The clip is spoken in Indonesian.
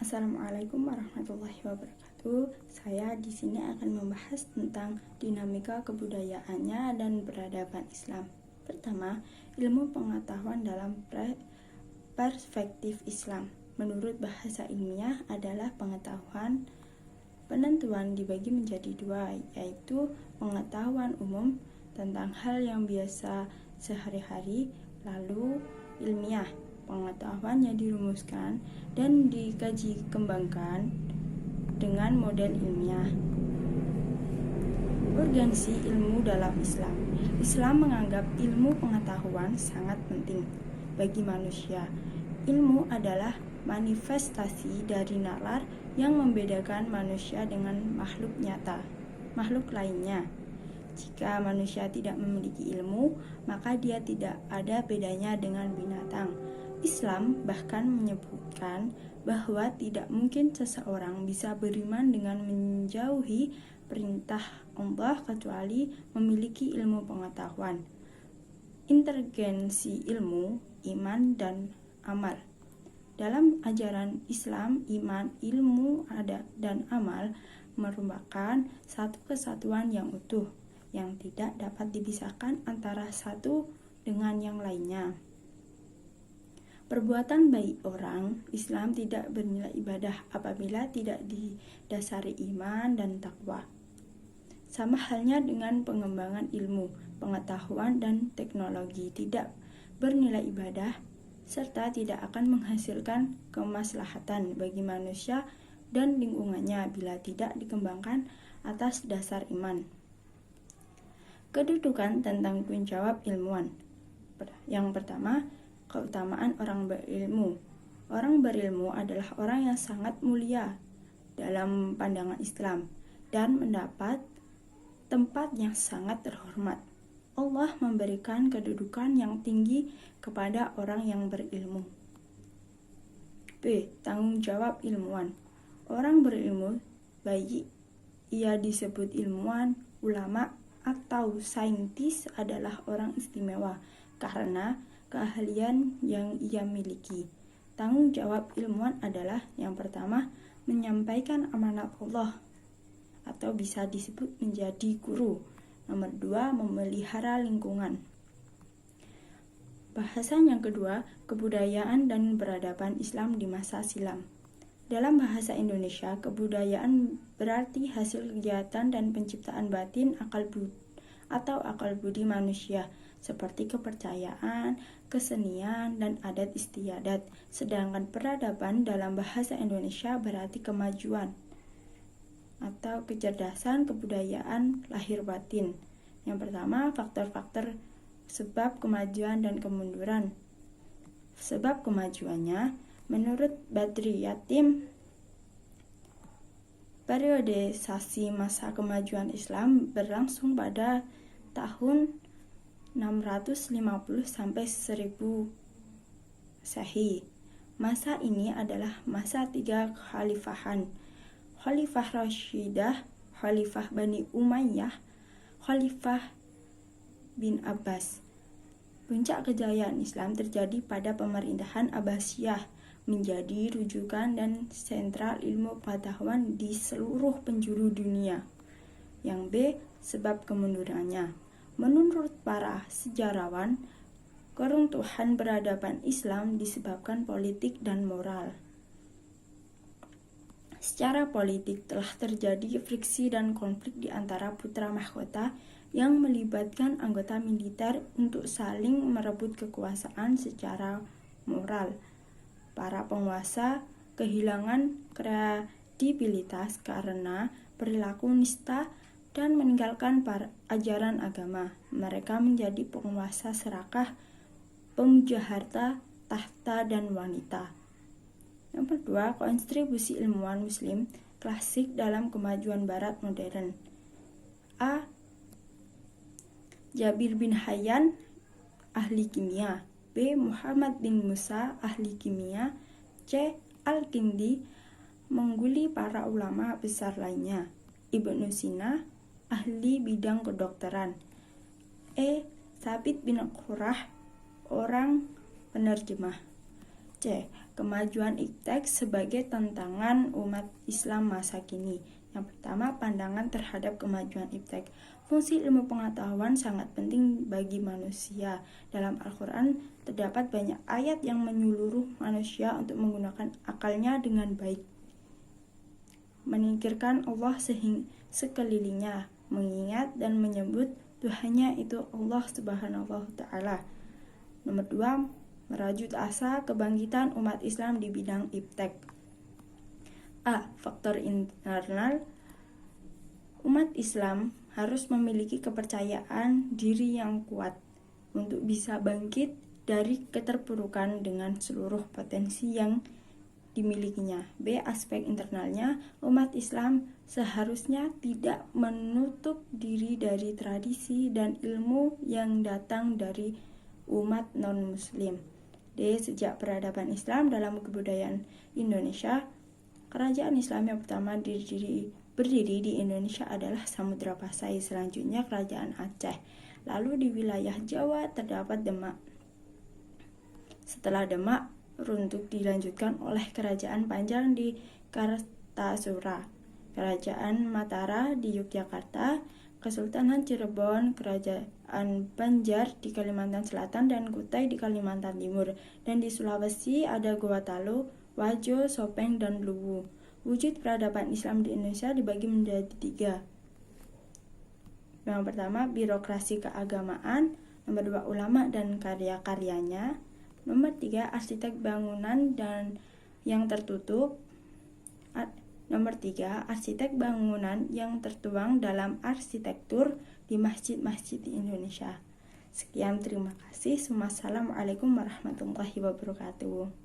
Assalamualaikum warahmatullahi wabarakatuh. Saya di sini akan membahas tentang dinamika kebudayaannya dan peradaban Islam. Pertama, ilmu pengetahuan dalam perspektif Islam. Menurut bahasa ilmiah adalah pengetahuan. Penentuan dibagi menjadi dua, yaitu pengetahuan umum tentang hal yang biasa sehari-hari, lalu ilmiah. Pengetahuan yang dirumuskan dan dikaji kembangkan dengan model ilmiah. Urgensi ilmu dalam Islam. Islam menganggap ilmu pengetahuan sangat penting bagi manusia. Ilmu adalah manifestasi dari nalar yang membedakan manusia dengan makhluk lainnya. Jika manusia tidak memiliki ilmu, maka dia tidak ada bedanya dengan binatang. Islam bahkan menyebutkan bahwa tidak mungkin seseorang bisa beriman dengan menjauhi perintah Allah kecuali memiliki ilmu pengetahuan. Intergensi ilmu, iman, dan amal. Dalam ajaran Islam, iman, ilmu, dan amal merupakan satu kesatuan yang utuh, yang tidak dapat dipisahkan antara satu dengan yang lainnya. Perbuatan baik orang Islam tidak bernilai ibadah apabila tidak didasari iman dan takwa. Sama halnya dengan pengembangan ilmu, pengetahuan, dan teknologi tidak bernilai ibadah serta tidak akan menghasilkan kemaslahatan bagi manusia dan lingkungannya bila tidak dikembangkan atas dasar iman. Kedudukan tentang tanggung jawab ilmuwan. Yang pertama, keutamaan orang berilmu. Orang berilmu adalah orang yang sangat mulia dalam pandangan Islam dan mendapat tempat yang sangat terhormat. Allah memberikan kedudukan yang tinggi kepada orang yang berilmu. B. Tanggung jawab ilmuwan. Orang berilmu, baik ia disebut ilmuwan, ulama, atau saintis, adalah orang istimewa karena keahlian yang ia miliki. Tanggung jawab ilmuwan adalah yang pertama, menyampaikan amanat Allah atau bisa disebut menjadi guru. Nomor 2, memelihara lingkungan. Bahasan yang kedua, kebudayaan dan peradaban Islam di masa silam. Dalam bahasa Indonesia, kebudayaan berarti hasil kegiatan dan penciptaan batin akal budi manusia, seperti kepercayaan, kesenian, dan adat istiadat. Sedangkan peradaban dalam bahasa Indonesia berarti kemajuan atau kecerdasan kebudayaan lahir batin. Yang pertama, faktor-faktor sebab kemajuan dan kemunduran. Sebab kemajuannya, menurut Badri Yatim, periodisasi masa kemajuan Islam berlangsung pada tahun 650 sampai 1000 Masehi. Masa ini adalah masa 3 kekhalifahan: Khalifah Rashidah, Khalifah Bani Umayyah, Khalifah bin Abbas. Puncak kejayaan Islam terjadi pada pemerintahan Abbasiyah, menjadi rujukan dan sentral ilmu pengetahuan di seluruh penjuru dunia. Yang B. Sebab kemundurannya. Menurut para sejarawan, keruntuhan peradaban Islam disebabkan politik dan moral. Secara politik telah terjadi friksi dan konflik di antara putra mahkota yang melibatkan anggota militer untuk saling merebut kekuasaan secara moral. Para penguasa kehilangan kredibilitas karena perilaku nista dan meninggalkan ajaran agama. Mereka menjadi penguasa serakah, pemuja harta, tahta, dan wanita. Yang kedua, kontribusi ilmuwan muslim klasik dalam kemajuan barat modern. A. Jabir bin Hayyan, ahli kimia. B. Muhammad bin Musa, ahli kimia. C. Al-Kindi, mengguli para ulama besar lainnya. Ibnu Sina, ahli bidang kedokteran. E. Sabit bin Qurrah, orang penerjemah. C. Kemajuan iptek sebagai tantangan umat Islam masa kini. Yang pertama, pandangan terhadap kemajuan iptek. Fungsi ilmu pengetahuan sangat penting bagi manusia. Dalam Al-Quran terdapat banyak ayat yang menyuruh manusia untuk menggunakan akalnya dengan baik, menyingkirkan Allah sekelilingnya, mengingat dan menyebut Tuhannya itu Allah Subhanahu wa Ta'ala. Nomor 2, merajut asa kebangkitan umat Islam di bidang iptek. A. Faktor internal. Umat Islam harus memiliki kepercayaan diri yang kuat untuk bisa bangkit dari keterpurukan dengan seluruh potensi yang dimilikinya. B. Aspek internalnya, umat Islam seharusnya tidak menutup diri dari tradisi dan ilmu yang datang dari umat non-muslim. D. Sejak peradaban Islam dalam kebudayaan Indonesia, kerajaan Islam yang pertama berdiri di Indonesia adalah Samudra Pasai, selanjutnya kerajaan Aceh, lalu di wilayah Jawa terdapat Demak. Setelah Demak runtuh dilanjutkan oleh kerajaan Panjang di Kartasura, kerajaan Mataram di Yogyakarta, Kesultanan Cirebon, Kerajaan Banjar di Kalimantan Selatan, dan Kutai di Kalimantan Timur. Dan di Sulawesi ada Gorontalo, Wajo, Sopeng, dan Luwu. Wujud peradaban Islam di Indonesia dibagi menjadi 3. Yang pertama, birokrasi keagamaan. Nomor 2, ulama dan karya-karyanya. Nomor 3, arsitek bangunan dan yang tertutup. Nomor 3, arsitek bangunan yang tertuang dalam arsitektur di masjid-masjid di Indonesia. Sekian, terima kasih. Wassalamualaikum warahmatullahi wabarakatuh.